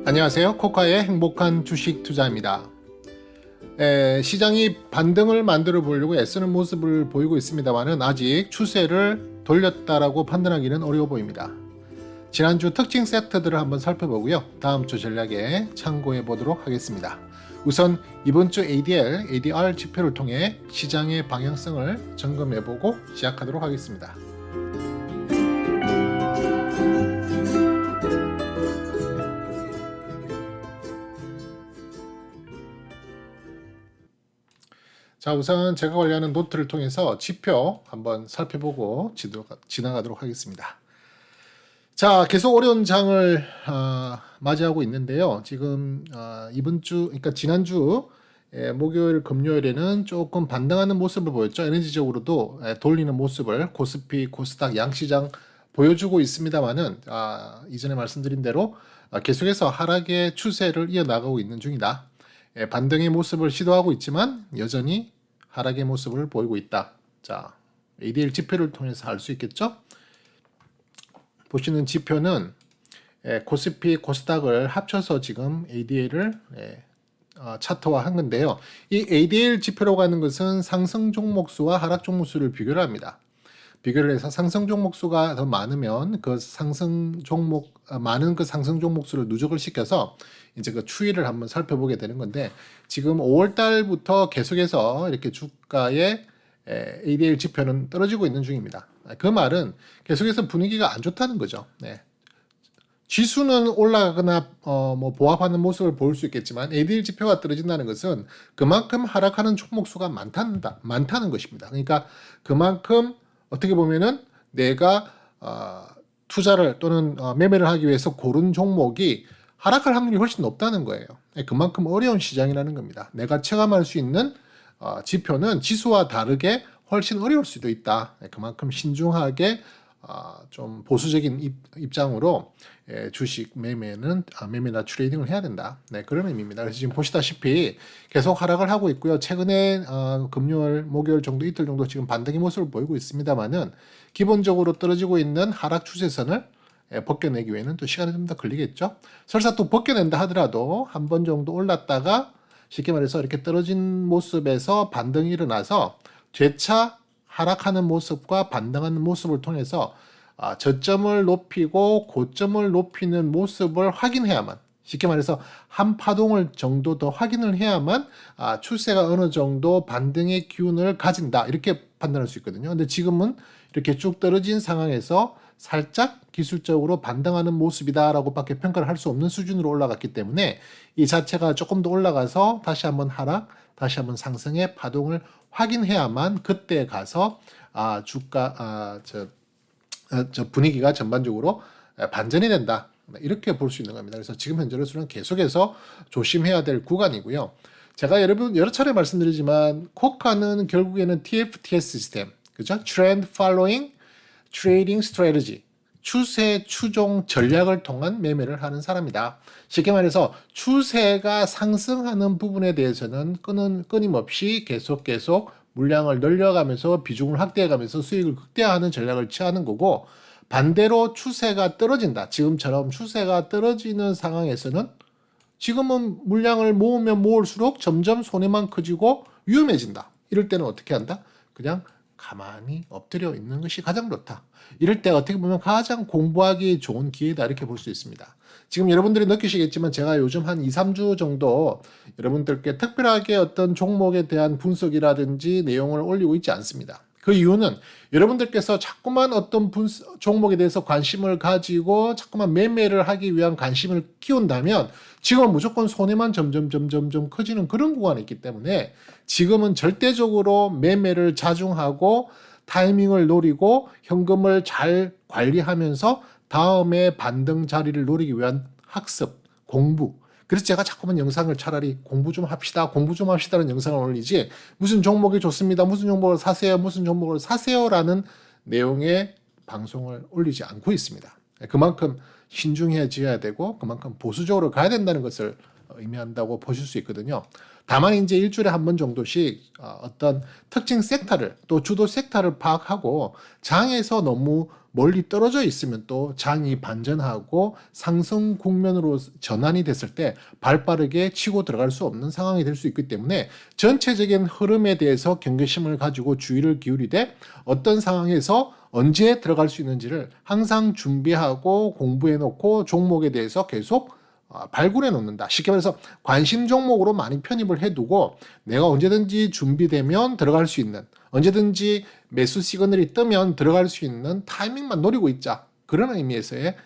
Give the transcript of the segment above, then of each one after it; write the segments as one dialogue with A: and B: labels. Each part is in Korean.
A: 안녕하세요. 코카의 행복한 주식 투자입니다. 시장이 반등을 만들어 보려고 애쓰는 모습을 보이고 있습니다만 아직 추세를 돌렸다라고 판단하기는 어려워 보입니다. 지난주 특징 섹터들을 한번 살펴보고요. 다음 주 전략에 참고해 보도록 하겠습니다. 우선 이번 주 ADR 지표를 통해 시장의 방향성을 점검해 보고 시작하도록 하겠습니다. 자, 우선 제가 관리하는 노트를 통해서 지표 한번 살펴보고 지나가도록 하겠습니다. 자, 계속 어려운 장을 맞이하고 있는데요. 지금 이번 주, 그러니까 지난주 목요일, 금요일에는 조금 반등하는 모습을 보였죠. 에너지적으로도 돌리는 모습을 코스피, 코스닥, 양시장 보여주고 있습니다만은 이전에 말씀드린 대로 계속해서 하락의 추세를 이어나가고 있는 중이다. 반등의 모습을 시도하고 있지만 여전히 하락의 모습을 보이고 있다. 자, ADR 지표를 통해서 알 수 있겠죠? 보시는 지표는 코스피, 코스닥을 합쳐서 지금 ADR을 차트화한 건데요. 이 ADR 지표라고 하는 것은 상승 종목 수와 하락 종목 수를 비교를 합니다. 비교를 해서 상승 종목 수가 더 많으면 많은 그 상승 종목 수를 누적을 시켜서 이제 그 추이를 한번 살펴보게 되는 건데, 지금 5월 달부터 계속해서 이렇게 주가의 ADR 지표는 떨어지고 있는 중입니다. 그 말은 계속해서 분위기가 안 좋다는 거죠. 네. 지수는 올라가거나 보합하는 모습을 보일 수 있겠지만 ADR 지표가 떨어진다는 것은 그만큼 하락하는 종목 수가 많다는 것입니다. 그러니까 그만큼 어떻게 보면은 내가 투자를 또는 매매를 하기 위해서 고른 종목이 하락할 확률이 훨씬 높다는 거예요. 그만큼 어려운 시장이라는 겁니다. 내가 체감할 수 있는 지표는 지수와 다르게 훨씬 어려울 수도 있다. 그만큼 신중하게 좀 보수적인 입장으로 주식 매매나 트레이딩을 해야 된다. 네, 그런 의미입니다. 그래서 지금 보시다시피 계속 하락을 하고 있고요. 최근에 금요일, 목요일 정도, 이틀 정도 지금 반등의 모습을 보이고 있습니다만은 기본적으로 떨어지고 있는 하락 추세선을 벗겨내기 위해는 또 시간이 좀 더 걸리겠죠. 설사 또 벗겨낸다 하더라도 한 번 정도 올랐다가 쉽게 말해서 이렇게 떨어진 모습에서 반등이 일어나서 되차 하락하는 모습과 반등하는 모습을 통해서 저점을 높이고 고점을 높이는 모습을 확인해야만, 쉽게 말해서 한 파동을 정도 더 확인을 해야만 추세가 어느 정도 반등의 기운을 가진다, 이렇게 판단할 수 있거든요. 근데 지금은 이렇게 쭉 떨어진 상황에서 살짝 기술적으로 반등하는 모습이다라고 밖에 평가를 할 수 없는 수준으로 올라갔기 때문에 이 자체가 조금 더 올라가서 다시 한번 하락, 다시 한번 상승의 파동을 확인해야만 그때 가서 주가 분위기가 전반적으로 반전이 된다, 이렇게 볼 수 있는 겁니다. 그래서 지금 현재로서는 계속해서 조심해야 될 구간이고요. 제가 여러 차례 말씀드리지만 코카는 결국에는 TFTS 시스템, 그죠? Trend Following Trading Strategy, 추세 추종 전략을 통한 매매를 하는 사람이다. 쉽게 말해서 추세가 상승하는 부분에 대해서는 끊임없이 계속 물량을 늘려가면서 비중을 확대해가면서 수익을 극대화하는 전략을 취하는 거고, 반대로 추세가 떨어진다, 지금처럼 추세가 떨어지는 상황에서는 지금은 물량을 모으면 모을수록 점점 손해만 커지고 위험해진다. 이럴 때는 어떻게 한다? 그냥 가만히 엎드려 있는 것이 가장 좋다. 이럴 때 어떻게 보면 가장 공부하기 좋은 기회다, 이렇게 볼 수 있습니다. 지금 여러분들이 느끼시겠지만 제가 요즘 한 2, 3주 정도 여러분들께 특별하게 어떤 종목에 대한 분석이라든지 내용을 올리고 있지 않습니다. 그 이유는 여러분들께서 자꾸만 어떤 종목에 대해서 관심을 가지고 자꾸만 매매를 하기 위한 관심을 키운다면 지금은 무조건 손해만 점점 커지는 그런 구간이 있기 때문에 지금은 절대적으로 매매를 자중하고 타이밍을 노리고 현금을 잘 관리하면서 다음에 반등 자리를 노리기 위한 학습, 공부. 그래서 제가 자꾸만 영상을 차라리 공부 좀 합시다라는 영상을 올리지, 무슨 종목이 좋습니다, 무슨 종목을 사세요라는 내용의 방송을 올리지 않고 있습니다. 그만큼 신중해져야 되고 그만큼 보수적으로 가야 된다는 것을 의미한다고 보실 수 있거든요. 다만 이제 일주일에 한 번 정도씩 어떤 특징 섹터를 또 주도 섹터를 파악하고 장에서 너무 멀리 떨어져 있으면 또 장이 반전하고 상승 국면으로 전환이 됐을 때 발빠르게 치고 들어갈 수 없는 상황이 될 수 있기 때문에 전체적인 흐름에 대해서 경계심을 가지고 주의를 기울이되 어떤 상황에서 언제 들어갈 수 있는지를 항상 준비하고 공부해 놓고 종목에 대해서 계속 발굴해 놓는다. 쉽게 말해서 관심 종목으로 많이 편입을 해두고 내가 언제든지 준비되면 들어갈 수 있는, 언제든지 매수 시그널이 뜨면 들어갈 수 있는 타이밍만 노리고 있자. 그런 의미에서의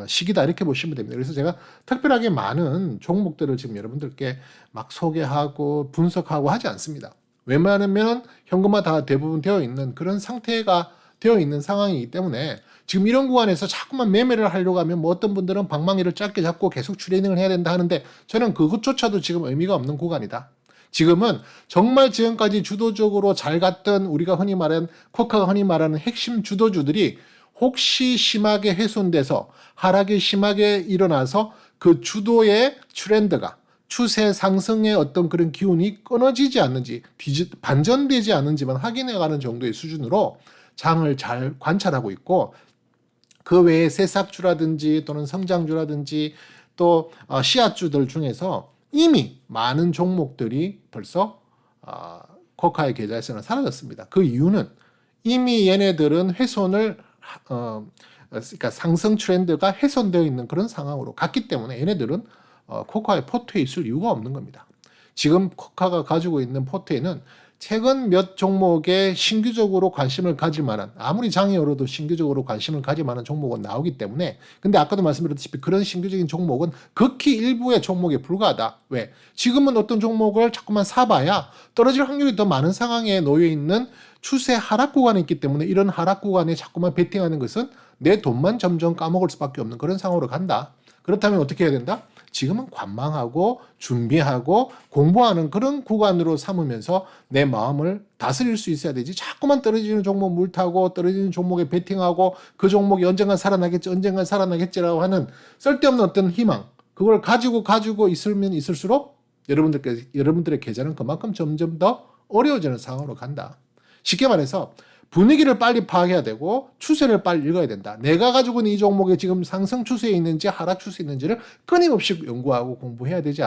A: 시기다 이렇게 보시면 됩니다. 그래서 제가 특별하게 많은 종목들을 지금 여러분들께 막 소개하고 분석하고 하지 않습니다. 웬만하면 현금화 다 대부분 되어 있는 그런 상태가 되어 있는 상황이기 때문에 지금 이런 구간에서 자꾸만 매매를 하려고 하면 뭐 어떤 분들은 방망이를 짧게 잡고 계속 트레이닝을 해야 된다 하는데 저는 그것조차도 지금 의미가 없는 구간이다. 지금은 정말 지금까지 주도적으로 잘 갔던 우리가 흔히 말하는 코카가 흔히 말하는 핵심 주도주들이 혹시 심하게 훼손돼서 하락이 심하게 일어나서 그 주도의 트렌드가 추세 상승의 어떤 그런 기운이 끊어지지 않는지 반전되지 않는지만 확인해가는 정도의 수준으로 장을 잘 관찰하고 있고 그 외에 새싹주라든지 또는 성장주라든지 또 씨앗주들 중에서 이미 많은 종목들이 벌써 코카의 계좌에서는 사라졌습니다. 그 이유는 이미 얘네들은 훼손을 그러니까 상승 트렌드가 훼손되어 있는 그런 상황으로 갔기 때문에 얘네들은 코카의 포트에 있을 이유가 없는 겁니다. 지금 코카가 가지고 있는 포트에는 최근 몇 종목에 신규적으로 관심을 가질 만한 아무리 장이 어려도 신규적으로 관심을 가질 만한 종목은 나오기 때문에 근데 아까도 말씀드렸다시피 그런 신규적인 종목은 극히 일부의 종목에 불과하다. 왜? 지금은 어떤 종목을 자꾸만 사봐야 떨어질 확률이 더 많은 상황에 놓여 있는 추세 하락 구간에 있기 때문에 이런 하락 구간에 자꾸만 베팅하는 것은 내 돈만 점점 까먹을 수밖에 없는 그런 상황으로 간다. 그렇다면 어떻게 해야 된다? 지금은 관망하고 준비하고 공부하는 그런 구간으로 삼으면서 내 마음을 다스릴 수 있어야 되지. 자꾸만 떨어지는 종목 물타고 떨어지는 종목에 베팅하고 그 종목이 언젠간 살아나겠지 언젠간 살아나겠지라고 하는 쓸데없는 어떤 희망 그걸 가지고 있으면 있을수록 여러분들의 계좌는 그만큼 점점 더 어려워지는 상황으로 간다. 쉽게 말해서 분위기를 빨리 파악해야 되고 추세를 빨리 읽어야 된다. 내가 가지고 있는 이 종목이 지금 상승 추세에 있는지 하락 추세에 있는지를 끊임없이 연구하고 공부해야 되지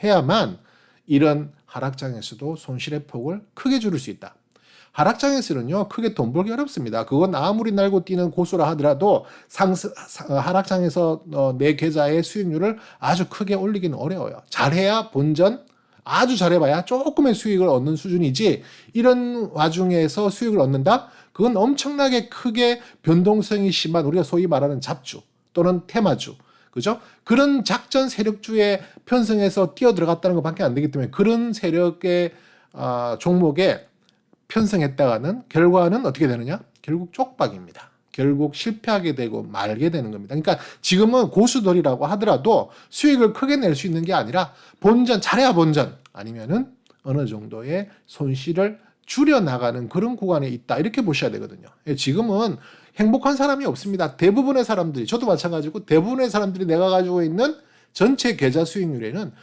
A: 해야만 이런 하락장에서도 손실의 폭을 크게 줄일 수 있다. 하락장에서는요 크게 돈 벌기 어렵습니다. 그건 아무리 날고 뛰는 고수라 하더라도 하락장에서 내 계좌의 수익률을 아주 크게 올리기는 어려워요. 잘해야 본전 아주 잘해봐야 조금의 수익을 얻는 수준이지 이런 와중에서 수익을 얻는다? 그건 엄청나게 크게 변동성이 심한 우리가 소위 말하는 잡주 또는 테마주 그죠? 그런 작전 세력주에 편성해서 뛰어들어갔다는 것밖에 안 되기 때문에 그런 세력의 종목에 편성했다가는 결과는 어떻게 되느냐? 결국 쪽박입니다. 결국 실패하게 되고 말게 되는 겁니다. 그러니까 지금은 고수들이라고 하더라도 수익을 크게 낼 수 있는 게 아니라 본전, 잘해야 본전 아니면은 어느 정도의 손실을 줄여나가는 그런 구간에 있다. 이렇게 보셔야 되거든요. 지금은 행복한 사람이 없습니다. 대부분의 사람들이, 저도 마찬가지고 대부분의 사람들이 내가 가지고 있는 전체 계좌 수익률에는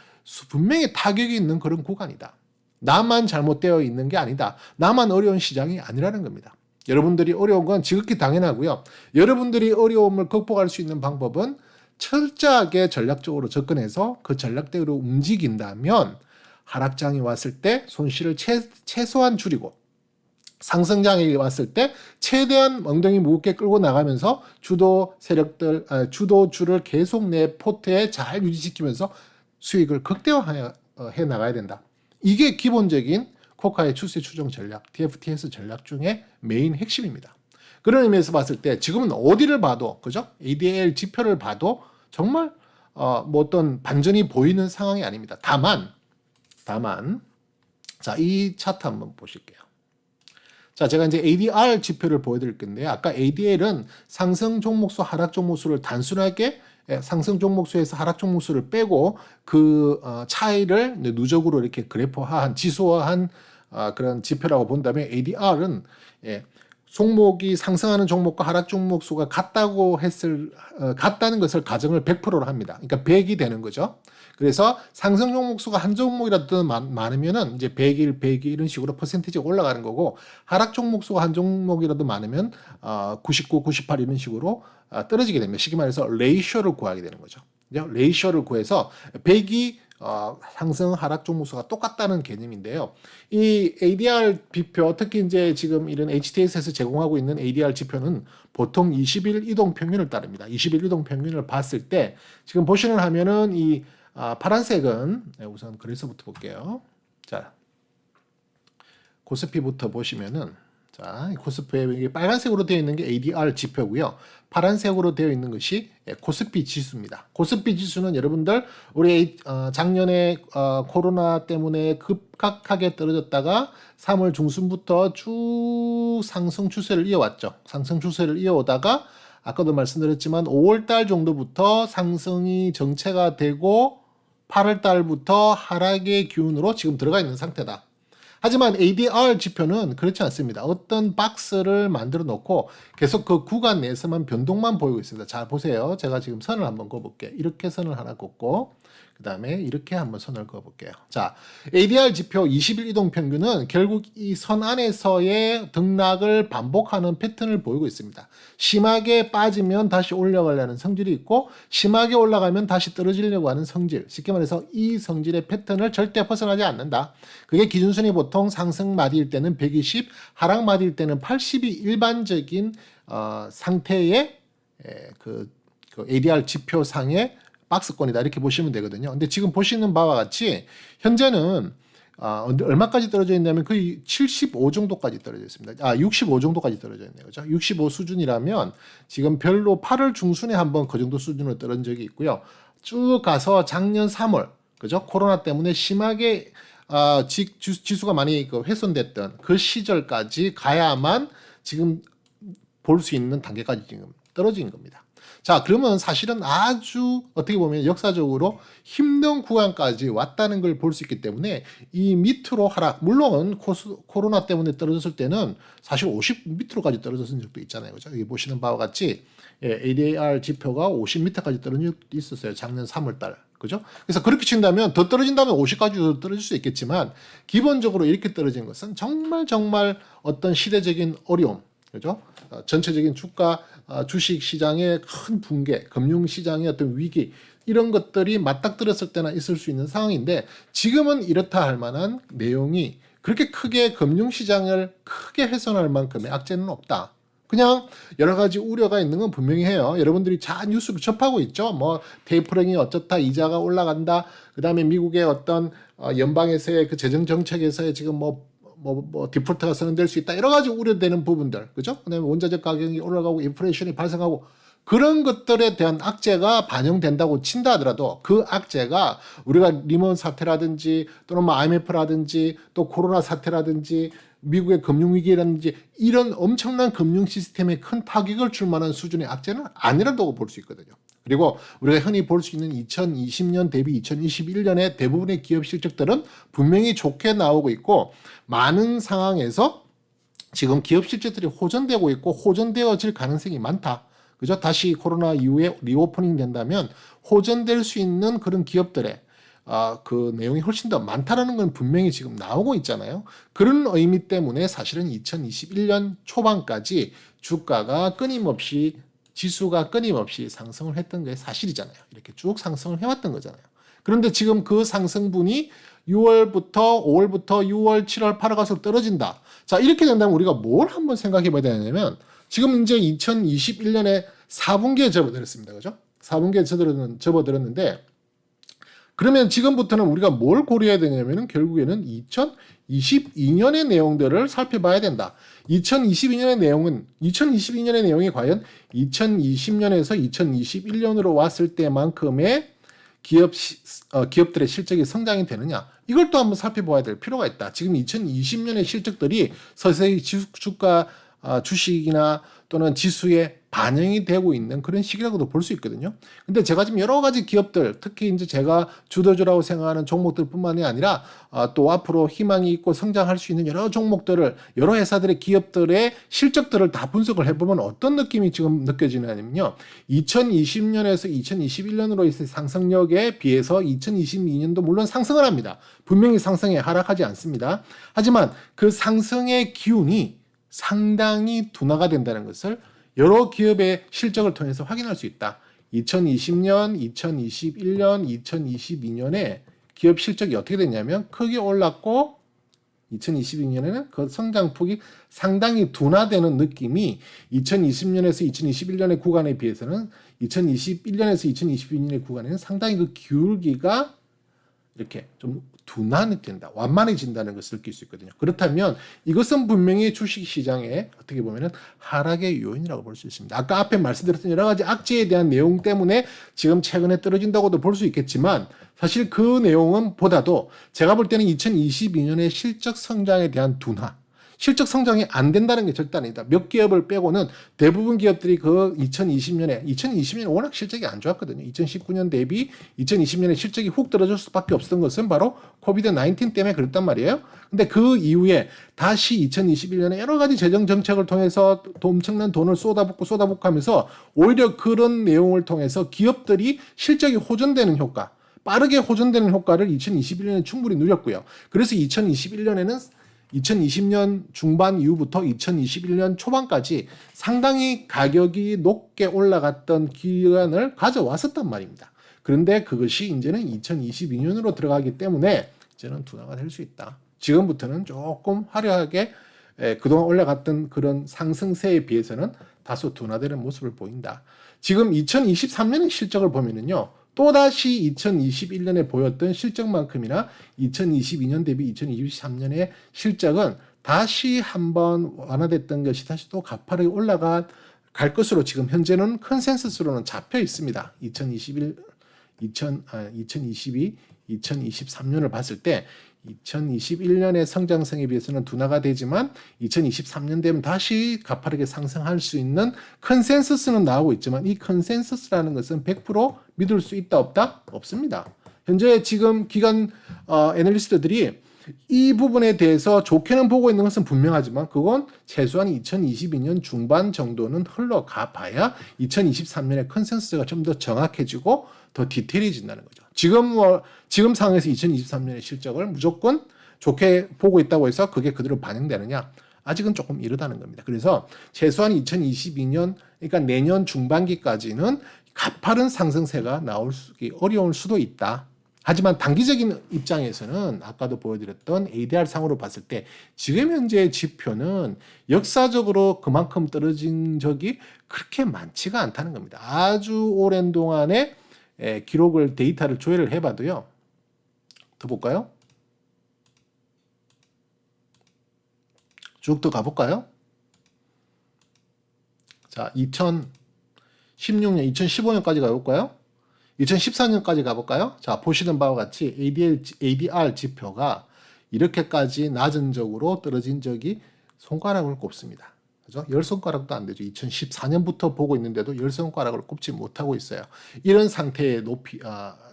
A: 분명히 타격이 있는 그런 구간이다. 나만 잘못되어 있는 게 아니다. 나만 어려운 시장이 아니라는 겁니다. 여러분들이 어려운 건 지극히 당연하고요. 여러분들이 어려움을 극복할 수 있는 방법은 철저하게 전략적으로 접근해서 그 전략대로 움직인다면 하락장이 왔을 때 손실을 최소한 줄이고 상승장이 왔을 때 최대한 엉덩이 무겁게 끌고 나가면서 주도주를 계속 내 포트에 잘 유지시키면서 수익을 극대화해 나가야 된다. 이게 기본적인 코카의 추세 추종 전략, TFTS 전략 중에 메인 핵심입니다. 그런 의미에서 봤을 때 지금은 어디를 봐도 그죠? ADL 지표를 봐도 정말 뭐 어떤 반전이 보이는 상황이 아닙니다. 다만 자, 이 차트 한번 보실게요. 자, 제가 이제 ADR 지표를 보여드릴 건데요. 아까 ADL은 상승 종목수, 하락 종목수를 단순하게 상승 종목수에서 하락 종목수를 빼고 그 차이를 누적으로 이렇게 그래프화한 지수화한 그런 지표라고 본다면 ADR은 종목이 상승하는 종목과 하락 종목 수가 같다는 것을 가정을 100%로 합니다. 그러니까 100이 되는 거죠. 그래서 상승 종목 수가 한 종목이라도 많으면은 이제 100일, 100일 이런 식으로 퍼센티지가 올라가는 거고, 하락 종목 수가 한 종목이라도 많으면 99, 98 이런 식으로 떨어지게 됩니다. 쉽게 말해서 레이쇼를 구하게 되는 거죠. 레이쇼를 구해서 100이 상승 하락 종목수가 똑같다는 개념인데요. 이 ADR 지표, 특히 이제 지금 이런 HTS에서 제공하고 있는 ADR 지표는 보통 20일 이동 평균을 따릅니다. 20일 이동 평균을 봤을 때 지금 보시는 화면은 이 파란색은 우선 그래서부터 볼게요. 자, 코스피부터 보시면은, 자, 코스피에 빨간색으로 되어 있는 게 ADR 지표고요. 파란색으로 되어 있는 것이 코스피 지수입니다. 코스피 지수는 여러분들 우리 작년에 코로나 때문에 급격하게 떨어졌다가 3월 중순부터 쭉 상승 추세를 이어왔죠. 상승 추세를 이어오다가 아까도 말씀드렸지만 5월 달 정도부터 상승이 정체가 되고 8월 달부터 하락의 기운으로 지금 들어가 있는 상태다. 하지만 ADR 지표는 그렇지 않습니다. 어떤 박스를 만들어 놓고 계속 그 구간 내에서만 변동만 보이고 있습니다. 자, 보세요. 제가 지금 선을 한번 그어볼게요. 이렇게 선을 하나 긋고 그 다음에 이렇게 한번 선을 그어볼게요. 자, ADR 지표 20일 이동 평균은 결국 이 선 안에서의 등락을 반복하는 패턴을 보이고 있습니다. 심하게 빠지면 다시 올라가려는 성질이 있고, 심하게 올라가면 다시 떨어지려고 하는 성질. 쉽게 말해서 이 성질의 패턴을 절대 벗어나지 않는다. 그게 기준선이 보통 상승 마디일 때는 120, 하락 마디일 때는 80이 일반적인 상태의 그 ADR 지표상의 박스권이다, 이렇게 보시면 되거든요. 근데 지금 보시는 바와 같이 현재는 얼마까지 떨어져 있냐면 거의 75 정도까지 떨어져 있습니다. 65 정도까지 떨어져 있네요. 그죠? 65 수준이라면 지금 별로 8월 중순에 한번 그 정도 수준으로 떨어진 적이 있고요. 쭉 가서 작년 3월, 그죠? 코로나 때문에 심하게 지수가 많이 훼손됐던 그 시절까지 가야만 지금 볼 수 있는 단계까지 지금 떨어진 겁니다. 자, 그러면 사실은 아주 어떻게 보면 역사적으로 힘든 구간까지 왔다는 걸 볼 수 있기 때문에 이 밑으로 하락, 물론 코로나 때문에 떨어졌을 때는 사실 50 밑으로까지 떨어졌은 적도 있잖아요. 그죠? 여기 보시는 바와 같이 ADR 지표가 50m까지 떨어진 적도 있었어요. 작년 3월 달. 그죠? 그래서 그렇게 친다면 더 떨어진다면 50까지도 떨어질 수 있겠지만, 기본적으로 이렇게 떨어진 것은 정말 어떤 시대적인 어려움, 그죠? 전체적인 주가, 주식 시장의 큰 붕괴, 금융 시장의 어떤 위기, 이런 것들이 맞닥뜨렸을 때나 있을 수 있는 상황인데, 지금은 이렇다 할 만한 내용이 그렇게 크게 금융 시장을 크게 훼손할 만큼의 악재는 없다. 그냥 여러 가지 우려가 있는 건 분명히 해요. 여러분들이 잘 뉴스를 접하고 있죠. 뭐 테이퍼링이 어쩌다, 이자가 올라간다. 그다음에 미국의 어떤 연방에서의 그 재정 정책에서의 지금 디폴트가 선언될 수 있다, 여러 가지 우려되는 부분들, 그죠? 그다음에 원자재 가격이 올라가고 인플레이션이 발생하고, 그런 것들에 대한 악재가 반영된다고 친다 하더라도 그 악재가 우리가 리먼 사태라든지 또는 IMF라든지 또 코로나 사태라든지 미국의 금융위기라든지 이런 엄청난 금융 시스템에 큰 타격을 줄 만한 수준의 악재는 아니라고 볼 수 있거든요. 그리고 우리가 흔히 볼 수 있는 2020년 대비 2021년의 대부분의 기업 실적들은 분명히 좋게 나오고 있고, 많은 상황에서 지금 기업 실적들이 호전되고 있고 호전되어질 가능성이 많다. 그죠? 다시 코로나 이후에 리오프닝 된다면 호전될 수 있는 그런 기업들의 그 내용이 훨씬 더 많다라는 건 분명히 지금 나오고 있잖아요. 그런 의미 때문에 사실은 2021년 초반까지 주가가 끊임없이, 지수가 끊임없이 상승을 했던 게 사실이잖아요. 이렇게 쭉 상승을 해왔던 거잖아요. 그런데 지금 그 상승분이 6월부터 5월부터 6월, 7월, 8월 가서 떨어진다. 자, 이렇게 된다면 우리가 뭘 한번 생각해 봐야 되냐면, 지금 이제 2021년에 4분기에 접어들었습니다. 그죠? 4분기에 접어들었는데, 그러면 지금부터는 우리가 뭘 고려해야 되냐면은 결국에는 2022년의 내용들을 살펴봐야 된다. 2022년의 내용이 과연 2020년에서 2021년으로 왔을 때만큼의 기업들의 실적이 성장이 되느냐, 이걸 또 한번 살펴봐야 될 필요가 있다. 지금 2020년의 실적들이 서서히 주가, 주식이나 또는 지수의 반영이 되고 있는 그런 시기라고도 볼 수 있거든요. 근데 제가 지금 여러 가지 기업들, 특히 이제 제가 주도주라고 생각하는 종목들뿐만이 아니라 또 앞으로 희망이 있고 성장할 수 있는 여러 종목들을, 여러 회사들의 기업들의 실적들을 다 분석을 해보면 어떤 느낌이 지금 느껴지냐면요. 2020년에서 2021년으로 있을 상승력에 비해서 2022년도 물론 상승을 합니다. 분명히 상승에 하락하지 않습니다. 하지만 그 상승의 기운이 상당히 둔화가 된다는 것을 여러 기업의 실적을 통해서 확인할 수 있다. 2020년, 2021년, 2022년에 기업 실적이 어떻게 됐냐면 크게 올랐고 2022년에는 그 성장폭이 상당히 둔화되는 느낌이 2020년에서 2021년의 구간에 비해서는 2021년에서 2022년의 구간에는 상당히 그 기울기가 이렇게 좀 둔화된다, 완만해진다는 것을 느낄 수 있거든요. 그렇다면 이것은 분명히 주식시장에 어떻게 보면 하락의 요인이라고 볼 수 있습니다. 아까 앞에 말씀드렸던 여러 가지 악재에 대한 내용 때문에 지금 최근에 떨어진다고도 볼 수 있겠지만 사실 그 내용은 보다도 제가 볼 때는 2022년의 실적 성장에 대한 둔화, 실적 성장이 안 된다는 게 절대 아니다. 몇 기업을 빼고는 대부분 기업들이 그 2020년에 워낙 실적이 안 좋았거든요. 2019년 대비 2020년에 실적이 훅 떨어질 수밖에 없었던 것은 바로 코비드-19 때문에 그랬단 말이에요. 근데 그 이후에 다시 2021년에 여러 가지 재정 정책을 통해서 엄청난 돈을 쏟아붓고 하면서 오히려 그런 내용을 통해서 기업들이 실적이 호전되는 효과, 빠르게 호전되는 효과를 2021년에 충분히 누렸고요. 그래서 2020년 중반 이후부터 2021년 초반까지 상당히 가격이 높게 올라갔던 기간을 가져왔었단 말입니다. 그런데 그것이 이제는 2022년으로 들어가기 때문에 이제는 둔화가 될 수 있다. 지금부터는 조금 화려하게 그동안 올라갔던 그런 상승세에 비해서는 다소 둔화되는 모습을 보인다. 지금 2023년의 실적을 보면은요. 또다시 2021년에 보였던 실적만큼이나 2022년 대비 2023년의 실적은 다시 한번 완화됐던 것이 다시 또 가파르게 올라갈 것으로 지금 현재는 컨센서스로는 잡혀 있습니다. 2022, 2023년을 봤을 때 2021년의 성장성에 비해서는 둔화가 되지만 2023년 되면 다시 가파르게 상승할 수 있는 컨센서스는 나오고 있지만 이 컨센서스라는 것은 100% 믿을 수 있다 없다? 없습니다. 현재 지금 기관 애널리스트들이 이 부분에 대해서 좋게는 보고 있는 것은 분명하지만 그건 최소한 2022년 중반 정도는 흘러가 봐야 2023년의 컨센서스가 좀 더 정확해지고 더 디테일해진다는 거죠. 지금 상황에서 2023년의 실적을 무조건 좋게 보고 있다고 해서 그게 그대로 반영되느냐? 아직은 조금 이르다는 겁니다. 그래서 최소한 2022년, 그러니까 내년 중반기까지는 가파른 상승세가 나오기 어려울 수도 있다. 하지만 단기적인 입장에서는 아까도 보여드렸던 ADR 상으로 봤을 때 지금 현재의 지표는 역사적으로 그만큼 떨어진 적이 그렇게 많지가 않다는 겁니다. 아주 오랜 동안의 기록을, 데이터를 조회를 해봐도요. 더 볼까요? 쭉 더 가볼까요? 자, 2016년, 2015년까지 가볼까요? 2014년까지 가볼까요? 자, 보시는 바와 같이 ADR 지표가 이렇게까지 낮은 적으로 떨어진 적이 손가락을 꼽습니다. 그죠? 10손가락도 안 되죠. 2014년부터 보고 있는데도 10손가락을 꼽지 못하고 있어요. 이런 상태의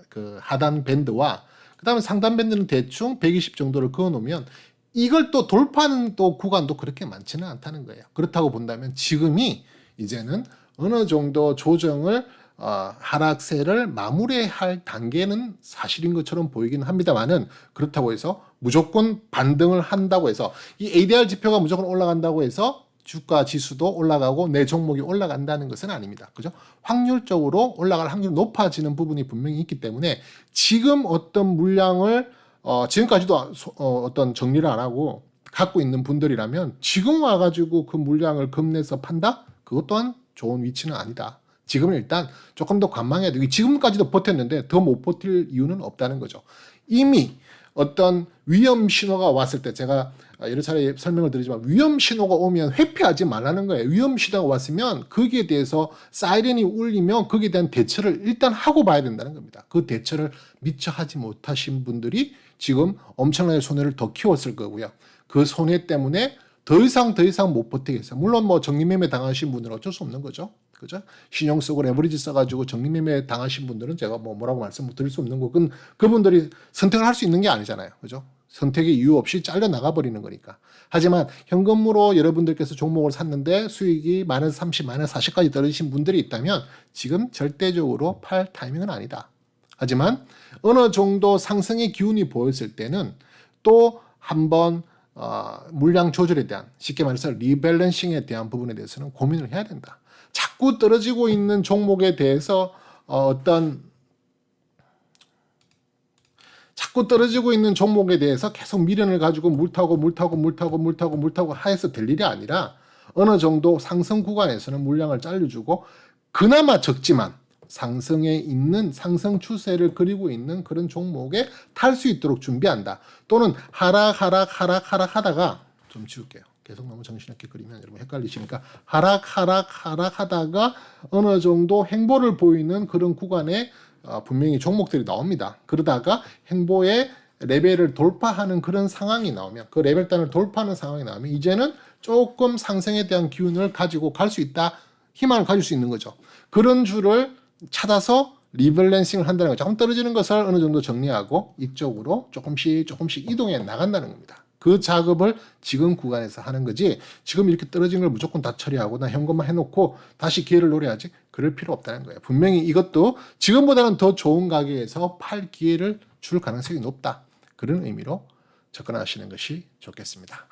A: 그 하단 밴드와 그 다음에 상단 밴드는 대충 120 정도를 그어 놓으면 이걸 또 돌파하는 또 구간도 그렇게 많지는 않다는 거예요. 그렇다고 본다면 지금이 이제는 어느 정도 조정을 하락세를 마무리할 단계는 사실인 것처럼 보이긴 합니다만은 그렇다고 해서 무조건 반등을 한다고 해서 이 ADR 지표가 무조건 올라간다고 해서 주가 지수도 올라가고 내 종목이 올라간다는 것은 아닙니다. 그죠? 확률적으로 올라갈 확률이 높아지는 부분이 분명히 있기 때문에 지금 어떤 물량을 지금까지도 어떤 정리를 안 하고 갖고 있는 분들이라면 지금 와가지고 그 물량을 겁내서 판다? 그것 또한 좋은 위치는 아니다. 지금은 일단 조금 더 관망해야 되고 지금까지도 버텼는데 더 못 버틸 이유는 없다는 거죠. 이미 어떤 위험 신호가 왔을 때 제가 여러 차례 설명을 드리지만 위험 신호가 오면 회피하지 말라는 거예요. 위험 신호가 왔으면 거기에 대해서 사이렌이 울리면 거기에 대한 대처를 일단 하고 봐야 된다는 겁니다. 그 대처를 미처 하지 못하신 분들이 지금 엄청나게 손해를 더 키웠을 거고요. 그 손해 때문에 더 이상 못 버티겠어요. 물론 뭐 정리매매 당하신 분들은 어쩔 수 없는 거죠. 그죠? 신용 쓰고 레버리지 써가지고 적립매매 당하신 분들은 제가 뭐라고 말씀 못 드릴 수 없는 거고, 그분들이 선택을 할 수 있는 게 아니잖아요. 그죠? 선택의 이유 없이 잘려 나가버리는 거니까. 하지만 현금으로 여러분들께서 종목을 샀는데 수익이 마이너스 30, 마이너스 40까지 떨어지신 분들이 있다면 지금 절대적으로 팔 타이밍은 아니다. 하지만 어느 정도 상승의 기운이 보였을 때는 또 한번 물량 조절에 대한, 쉽게 말해서 리밸런싱에 대한 부분에 대해서는 고민을 해야 된다. 자꾸 떨어지고 있는 종목에 대해서 자꾸 떨어지고 있는 종목에 대해서 계속 미련을 가지고 물타고 해서 될 일이 아니라 어느 정도 상승 구간에서는 물량을 잘려주고 그나마 적지만 상승에 있는 상승 추세를 그리고 있는 그런 종목에 탈 수 있도록 준비한다. 또는 하락하다가 좀 지울게요. 계속 너무 정신없게 그리면 여러분 헷갈리시니까 하락하다가 어느 정도 행보를 보이는 그런 구간에 분명히 종목들이 나옵니다. 그러다가 행보의 레벨을 돌파하는 그런 상황이 나오면, 그 레벨단을 돌파하는 상황이 나오면 이제는 조금 상승에 대한 기운을 가지고 갈 수 있다, 희망을 가질 수 있는 거죠. 그런 줄을 찾아서 리밸런싱을 한다는 거죠. 조금 떨어지는 것을 어느 정도 정리하고 이쪽으로 조금씩 이동해 나간다는 겁니다. 그 작업을 지금 구간에서 하는 거지, 지금 이렇게 떨어진 걸 무조건 다 처리하고 나 현금만 해놓고 다시 기회를 노려야지, 그럴 필요 없다는 거예요. 분명히 이것도 지금보다는 더 좋은 가격에서 팔 기회를 줄 가능성이 높다. 그런 의미로 접근하시는 것이 좋겠습니다.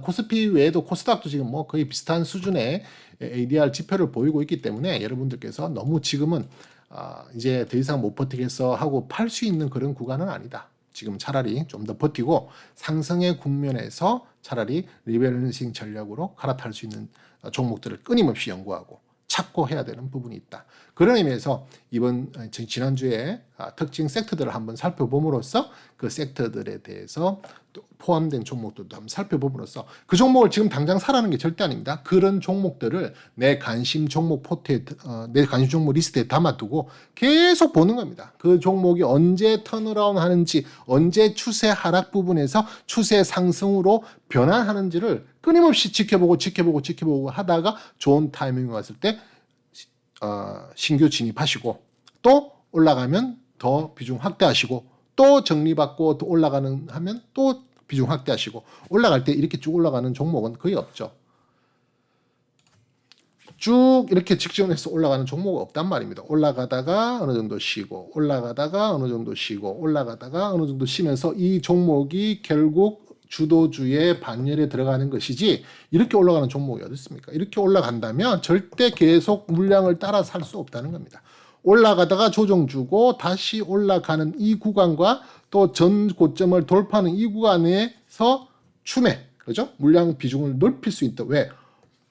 A: 코스피 외에도 코스닥도 지금 뭐 거의 비슷한 수준의 ADR 지표를 보이고 있기 때문에 여러분들께서 너무 지금은 이제 더 이상 못 버티겠어 하고 팔 수 있는 그런 구간은 아니다. 지금 차라리 좀 더 버티고 상승의 국면에서 차라리 리밸런싱 전략으로 갈아탈 수 있는 종목들을 끊임없이 연구하고 찾고 해야 되는 부분이 있다. 그런 의미에서 지난주에 특징 섹터들을 한번 살펴봄으로써 그 섹터들에 대해서 또 포함된 종목들도 한번 살펴봄으로써 그 종목을 지금 당장 사라는 게 절대 아닙니다. 그런 종목들을 내 관심 종목 내 관심 종목 리스트에 담아두고 계속 보는 겁니다. 그 종목이 언제 턴어라운드 하는지, 언제 추세 하락 부분에서 추세 상승으로 변화하는지를 끊임없이 지켜보고 하다가 좋은 타이밍이 왔을 때 신규 진입하시고, 또 올라가면 더 비중 확대하시고, 또 정리받고 또 올라가는 하면 또 비중 확대하시고, 올라갈 때 이렇게 쭉 올라가는 종목은 거의 없죠. 쭉 이렇게 직전해서 올라가는 종목은 없단 말입니다. 올라가다가 어느 정도 쉬고, 올라가다가 어느 정도 쉬고, 올라가다가 어느 정도 쉬면서 이 종목이 결국 주도주의 반열에 들어가는 것이지, 이렇게 올라가는 종목이 어디 있습니까? 이렇게 올라간다면 절대 계속 물량을 따라 살 수 없다는 겁니다. 올라가다가 조정 주고 다시 올라가는 이 구간과 또 전 고점을 돌파하는 이 구간에서 추매, 그죠? 물량 비중을 넓힐 수 있다. 왜?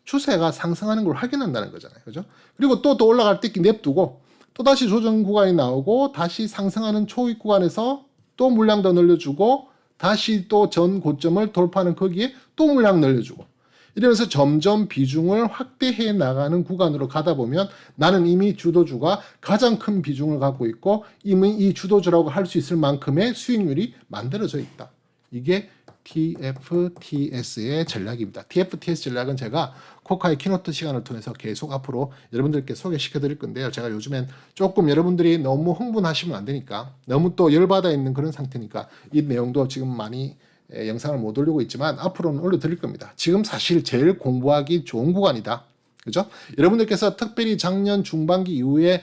A: 추세가 상승하는 걸 확인한다는 거잖아요. 그죠? 그리고 또 올라갈 때 냅두고 또 다시 조정 구간이 나오고 다시 상승하는 초입 구간에서 또 물량 더 늘려주고 다시 또 전 고점을 돌파하는 거기에 또 물량 늘려주고, 이러면서 점점 비중을 확대해 나가는 구간으로 가다 보면 나는 이미 주도주가 가장 큰 비중을 갖고 있고 이미 이 주도주라고 할 수 있을 만큼의 수익률이 만들어져 있다. 이게 TFTS의 전략입니다. TFTS 전략은 제가 코카의 키노트 시간을 통해서 계속 앞으로 여러분들께 소개시켜 드릴 건데요. 제가 요즘엔 조금 여러분들이 너무 흥분하시면 안 되니까, 너무 또 열받아 있는 그런 상태니까 이 내용도 지금 많이 영상을 못 올리고 있지만 앞으로는 올려드릴 겁니다. 지금 사실 제일 공부하기 좋은 구간이다. 그죠? 여러분들께서 특별히 작년 중반기 이후에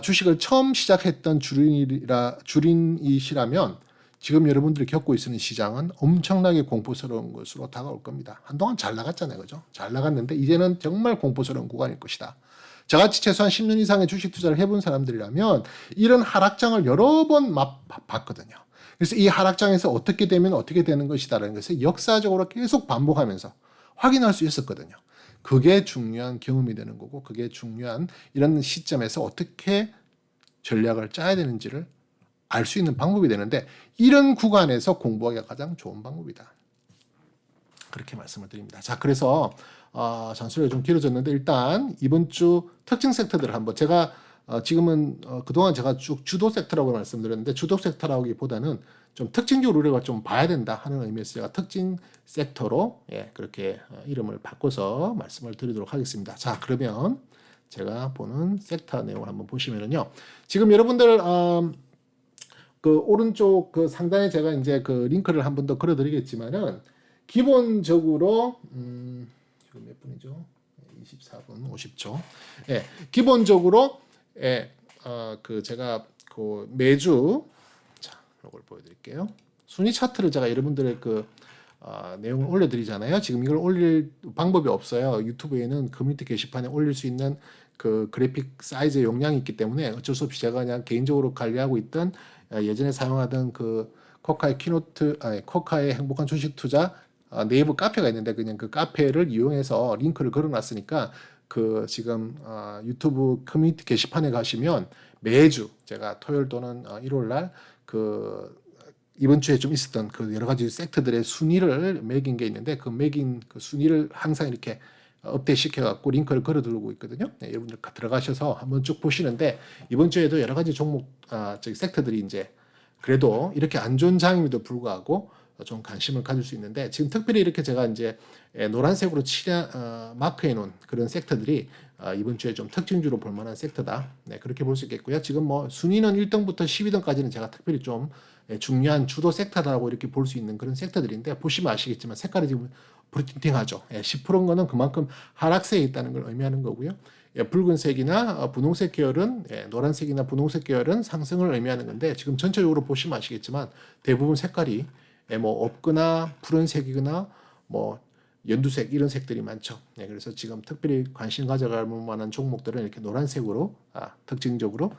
A: 주식을 처음 시작했던 주린이시라면 지금 여러분들이 겪고 있는 시장은 엄청나게 공포스러운 것으로 다가올 겁니다. 한동안 잘 나갔잖아요. 그죠? 잘 나갔는데 이제는 정말 공포스러운 구간일 것이다. 저같이 최소한 10년 이상의 주식 투자를 해본 사람들이라면 이런 하락장을 여러 번 봤거든요. 그래서 이 하락장에서 어떻게 되면 어떻게 되는 것이다라는 것을 역사적으로 계속 반복하면서 확인할 수 있었거든요. 그게 중요한 경험이 되는 거고, 그게 중요한 이런 시점에서 어떻게 전략을 짜야 되는지를 알 수 있는 방법이 되는데, 이런 구간에서 공부하기가 가장 좋은 방법이다. 그렇게 말씀을 드립니다. 자, 그래서 잔소리가 좀 길어졌는데 일단 이번 주 특징 섹터들을 한번 제가 지금은 그동안 제가 쭉 주도 섹터라고 말씀드렸는데, 주도 섹터라기보다는 좀 특징적으로 우리가 좀 봐야 된다 하는 의미에서 제가 특징 섹터로 그렇게 이름을 바꿔서 말씀을 드리도록 하겠습니다. 자, 그러면 제가 보는 섹터 내용을 한번 보시면은요. 지금 여러분들 그 오른쪽 그 상단에 제가 이제 그 링크를 한 번 더 걸어드리겠지만은 기본적으로 지금 몇 분이죠? 24분 50초. 예, 기본적으로 그 제가 그 매주 자 이걸 보여드릴게요. 순위 차트를 제가 여러분들의 그 내용을 올려드리잖아요. 지금 이걸 올릴 방법이 없어요. 유튜브에는 커뮤니티 게시판에 올릴 수 있는 그 그래픽 사이즈의 용량이 있기 때문에 어쩔 수 없이 제가 그냥 개인적으로 관리하고 있던 예전에 사용하던 그 코카의 키노트, 코카의 행복한 주식 투자 네이버 카페가 있는데 그냥 그 카페를 이용해서 링크를 걸어놨으니까 그 지금 유튜브 커뮤니티 게시판에 가시면 매주 제가 토요일 또는 일요일 날그 이번 주에 좀 있었던 그 여러 가지 섹터들의 순위를 매긴 게 있는데 그 매긴 그 순위를 항상 이렇게 업데이트 시켜갖고 링크를 걸어두고 있거든요. 네, 여러분들 들어가셔서 한번 쭉 보시는데 이번 주에도 여러 가지 종목, 저기 섹터들이 이제 그래도 이렇게 안 좋은 장임에도 불구하고 좀 관심을 가질 수 있는데 지금 특별히 이렇게 제가 이제 노란색으로 마크해 놓은 그런 섹터들이 이번 주에 좀 특징주로 볼 만한 섹터다. 네, 그렇게 볼 수 있겠고요. 지금 뭐 순위는 1등부터 10위등까지는 제가 특별히 좀 중요한 주도 섹터다라고 이렇게 볼 수 있는 그런 섹터들인데 보시면 아시겠지만 색깔이 지금 브리팅팅하죠. 10%인 거는 그만큼 하락세에 있다는 걸 의미하는 거고요. 붉은색이나 분홍색 계열은 노란색이나 분홍색 계열은 상승을 의미하는 건데 지금 전체적으로 보시면 아시겠지만 대부분 색깔이 뭐 없거나 푸른색이거나 뭐 연두색 이런 색들이 많죠. 그래서 지금 특별히 관심 가져갈 만한 종목들은 이렇게 노란색으로 특징적으로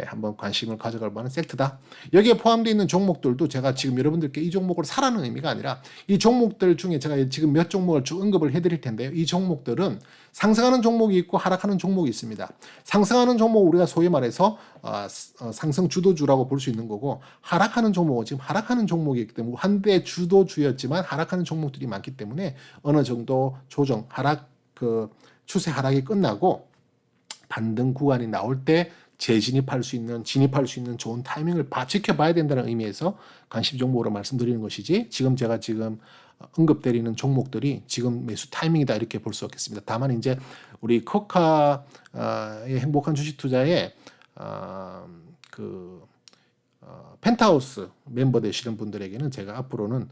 A: 한번 관심을 가져갈 만한 섹터다. 여기에 포함되어 있는 종목들도 제가 지금 여러분들께 이 종목을 사라는 의미가 아니라 이 종목들 중에 제가 지금 몇 종목을 쭉 언급을 해드릴 텐데요. 이 종목들은 상승하는 종목이 있고 하락하는 종목이 있습니다. 상승하는 종목 우리가 소위 말해서 상승 주도주라고 볼 수 있는 거고 하락하는 종목은 지금 하락하는 종목이기 때문에 한때 주도주였지만 하락하는 종목들이 많기 때문에 어느 정도 조정 하락 그 추세 하락이 끝나고 반등 구간이 나올 때 진입할 수 있는 좋은 타이밍을 지켜봐야 된다는 의미에서 관심 종목으로 말씀드리는 것이지 제가 지금 언급드리는 종목들이 지금 매수 타이밍이다 이렇게 볼 수 없겠습니다. 다만 이제 우리 코카의 행복한 주식 투자에 펜트하우스 멤버 되시는 분들에게는 제가 앞으로는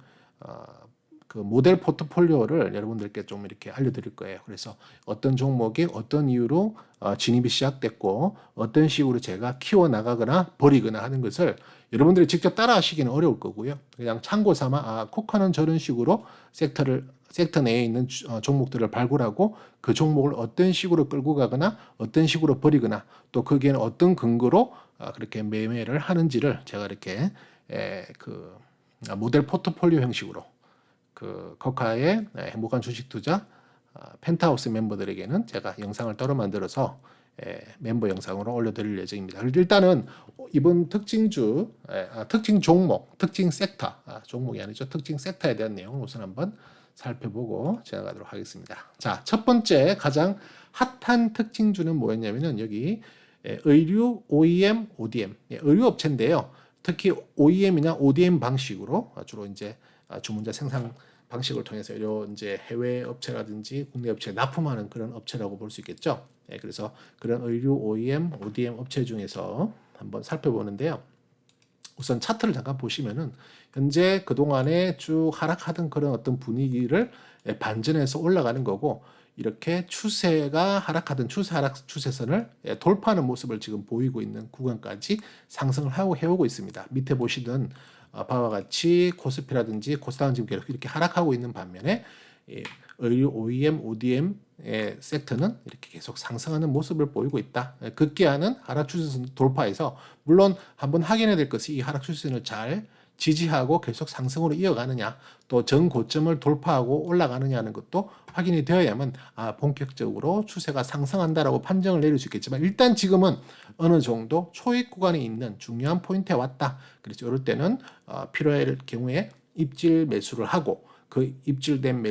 A: 그 모델 포트폴리오를 여러분들께 좀 이렇게 알려드릴 거예요. 그래서 어떤 종목이 어떤 이유로 진입이 시작됐고 어떤 식으로 제가 키워나가거나 버리거나 하는 것을 여러분들이 직접 따라 하시기는 어려울 거고요. 그냥 참고 삼아 코카는 저런 식으로 섹터 내에 있는 종목들을 발굴하고 그 종목을 어떤 식으로 끌고 가거나 어떤 식으로 버리거나 또 거기에는 어떤 근거로 그렇게 매매를 하는지를 제가 이렇게 그 모델 포트폴리오 형식으로 그 코카의 행복한 주식 투자 펜트하우스 멤버들에게는 제가 영상을 따로 만들어서 멤버 영상으로 올려드릴 예정입니다. 일단은 이번 특징 종목, 특징 섹터, 종목이 아니죠. 특징 섹터에 대한 내용을 우선 한번 살펴보고 지나가도록 하겠습니다. 자, 첫 번째 가장 핫한 특징주는 뭐였냐면은 여기 의류, OEM, ODM, 의류 업체인데요. 특히 OEM이나 ODM 방식으로 주로 이제 주문자 생산 방식을 통해서 이제 해외 업체라든지 국내 업체에 납품하는 그런 업체라고 볼 수 있겠죠. 그래서 그런 의류 OEM, ODM 업체 중에서 한번 살펴보는데요. 우선 차트를 잠깐 보시면은 현재 그동안에 쭉 하락하던 그런 어떤 분위기를 반전해서 올라가는 거고 이렇게 추세가 하락하던 추세선을 돌파하는 모습을 지금 보이고 있는 구간까지 상승을 하고 해오고 있습니다. 밑에 보시던 바와 같이 코스피라든지 코스닥은 지금 계속 이렇게 하락하고 있는 반면에 의류 OEM, ODM의 섹터는 이렇게 계속 상승하는 모습을 보이고 있다. 급기야는 하락 추세선 돌파해서 물론 한번 확인해야 될 것이 이 하락 추세선을 잘 지지하고 계속 상승으로 이어가느냐 또 전고점을 돌파하고 올라가느냐는 것도 확인이 되어야만 본격적으로 추세가 상승한다라고 판정을 내릴 수 있겠지만 일단 지금은 어느 정도 초입 구간에 있는 중요한 포인트에 왔다. 그래서 이럴 때는 필요할 경우에 입질 매수를 하고 그 입질된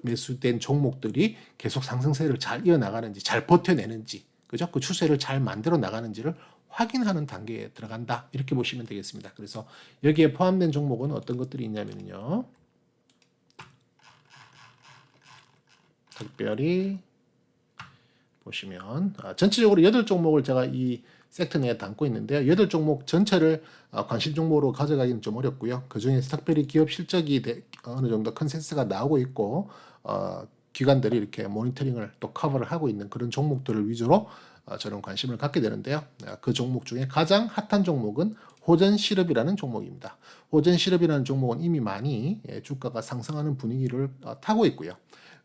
A: 매수된 종목들이 계속 상승세를 잘 이어나가는지 잘 버텨내는지 그죠? 그 추세를 잘 만들어 나가는지를 확인하는 단계에 들어간다. 이렇게 보시면 되겠습니다. 그래서 여기에 포함된 종목은 어떤 것들이 있냐면요. 특별히 보시면 전체적으로 8종목을 제가 이 섹터 내에 담고 있는데요. 8종목 전체를 관심 종목으로 가져가기는 좀 어렵고요. 그중에서 특별히 기업 실적이 어느 정도 컨센서스가 나오고 있고 기관들이 이렇게 모니터링을 또 커버를 하고 있는 그런 종목들을 위주로 저는 관심을 갖게 되는데요. 그 종목 중에 가장 핫한 종목은 호전시럽이라는 종목입니다. 호전시럽이라는 종목은 이미 많이 주가가 상승하는 분위기를 타고 있고요.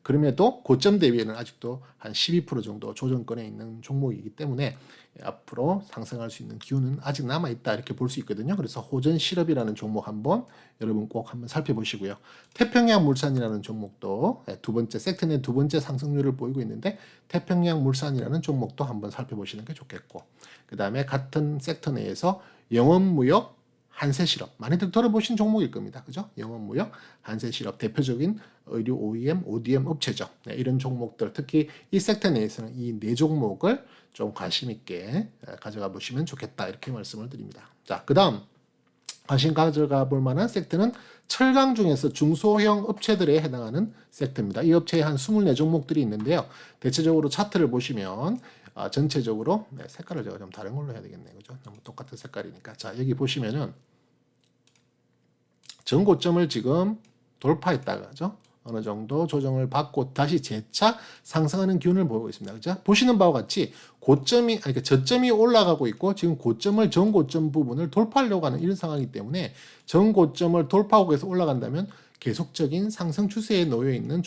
A: 그럼에도 고점 대비에는 아직도 한 12% 정도 조정권에 있는 종목이기 때문에 앞으로 상승할 수 있는 기운은 아직 남아있다 이렇게 볼 수 있거든요. 그래서 호전시럽이라는 종목 한번 여러분 꼭 한번 살펴보시고요. 태평양물산이라는 종목도 두 번째 섹터 내 두 번째 상승률을 보이고 있는데 태평양물산이라는 종목도 한번 살펴보시는 게 좋겠고 그 다음에 같은 섹터 내에서 영업무역 한세실업 많이들 들어보신 종목일 겁니다. 그죠? 영업무역, 한세실업 대표적인 의류 OEM, ODM 업체죠. 네, 이런 종목들 특히 이 섹터 내에서는 이 네 종목을 좀 관심 있게 가져가 보시면 좋겠다 이렇게 말씀을 드립니다. 자, 그다음 관심 가져가 볼 만한 섹터는 철강 중에서 중소형 업체들에 해당하는 섹터입니다. 이 업체에 한 24종목들이 있는데요. 대체적으로 차트를 보시면 전체적으로 색깔을 제가 좀 다른 걸로 해야 되겠네요. 그죠? 너무 똑같은 색깔이니까. 자, 여기 보시면은 전고점을 지금 돌파했다가 그죠? 어느 정도 조정을 받고 다시 재차 상승하는 기운을 보이고 있습니다. 그죠? 보시는 바와 같이 고점이 그러니까 저점이 올라가고 있고 지금 고점을 전고점 부분을 돌파하려고 하는 이런 상황이기 때문에 전고점을 돌파하고 해서 올라간다면 계속적인 상승 추세에 놓여 있는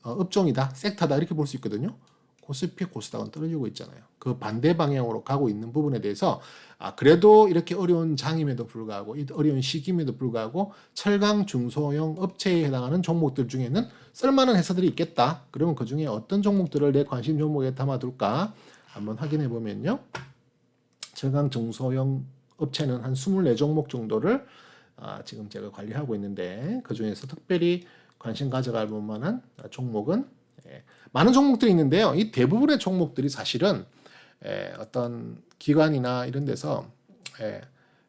A: 업종이다, 섹터다 이렇게 볼 수 있거든요. 코스피, 코스닥은 떨어지고 있잖아요. 그 반대 방향으로 가고 있는 부분에 대해서 그래도 이렇게 어려운 장임에도 불구하고 이 어려운 시기임에도 불구하고 철강 중소형 업체에 해당하는 종목들 중에는 쓸만한 회사들이 있겠다. 그러면 그 중에 어떤 종목들을 내 관심 종목에 담아둘까 한번 확인해 보면요. 철강 중소형 업체는 한 24종목 정도를 지금 제가 관리하고 있는데 그 중에서 특별히 관심 가져갈 만한 종목은 많은 종목들이 있는데요. 이 대부분의 종목들이 사실은 어떤 기관이나 이런 데서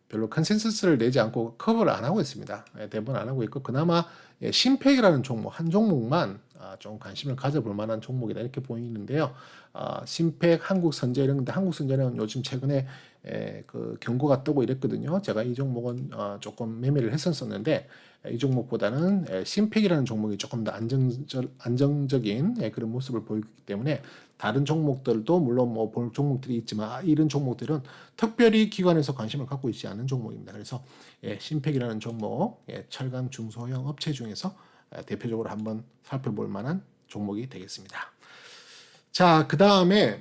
A: 별로 컨센서스를 내지 않고 커버를 안 하고 있습니다. 대부분 안 하고 있고 그나마 신팩이라는 종목 한 종목만 좀 관심을 가져볼 만한 종목이다 이렇게 보이는데요. 신팩, 한국선제 이런 건데 한국선제는 요즘 최근에 그 경고가 뜨고 이랬거든요. 제가 이 종목은 조금 매매를 했었는데 이 종목보다는 신팩이라는 종목이 조금 더 안정적인 그런 모습을 보이기 때문에 다른 종목들도 물론 뭐 볼 종목들이 있지만 이런 종목들은 특별히 기관에서 관심을 갖고 있지 않은 종목입니다. 그래서 신팩이라는 종목 철강 중소형 업체 중에서 대표적으로 한번 살펴볼 만한 종목이 되겠습니다. 자, 그 다음에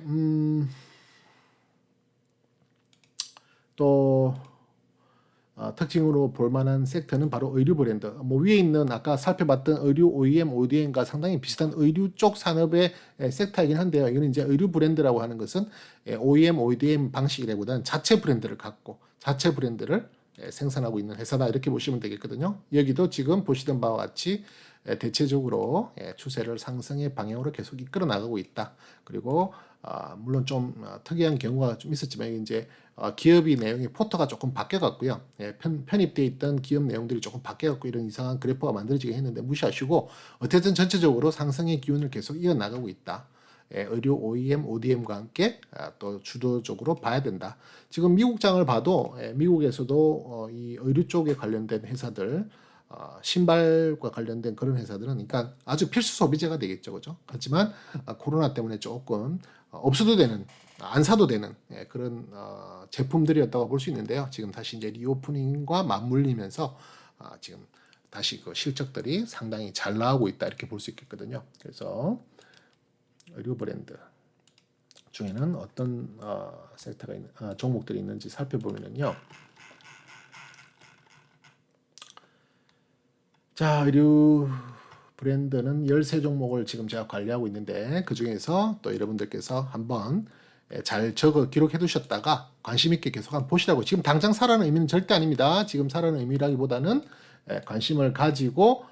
A: 또 특징으로 볼 만한 섹터는 바로 의류 브랜드. 뭐 위에 있는 아까 살펴봤던 의류 OEM, ODM과 상당히 비슷한 의류 쪽 산업의 섹터이긴 한데요. 이거는 이제 의류 브랜드라고 하는 것은 OEM, ODM 방식이라기보다는 자체 브랜드를 갖고 자체 브랜드를 생산하고 있는 회사다 이렇게 보시면 되겠거든요. 여기도 지금 보시던 바와 같이 대체적으로 추세를 상승의 방향으로 계속 이끌어 나가고 있다. 그리고 물론 좀 특이한 경우가 좀 있었지만 이제 기업이 내용이 포터가 조금 바뀌어갔고요. 편입되어 있던 기업 내용들이 조금 바뀌어갔고 이런 이상한 그래프가 만들어지게 했는데 무시하시고 어쨌든 전체적으로 상승의 기운을 계속 이어나가고 있다. 의류 OEM, ODM과 함께 또 주도적으로 봐야 된다. 지금 미국장을 봐도 미국에서도 이 의류 쪽에 관련된 회사들 신발과 관련된 그런 회사들은 그러니까 아주 필수 소비재가 되겠죠. 그죠? 하지만 코로나 때문에 조금 없어도 되는 안 사도 되는 그런 제품들이었다고 볼 수 있는데요. 지금 다시 이제 리오프닝과 맞물리면서 지금 다시 그 실적들이 상당히 잘 나오고 있다 이렇게 볼 수 있겠거든요. 그래서 의류 브랜드 중에는 어떤 섹터가 있는 종목들이 있는지 살펴보면요. 자, 의류 브랜드는 13종목을 지금 제가 관리하고 있는데 그 중에서 또 여러분들께서 한번 잘 적어 기록해 두셨다가 관심 있게 계속 한번 보시라고. 지금 당장 사라는 의미는 절대 아닙니다. 지금 사라는 의미라기보다는 관심을 가지고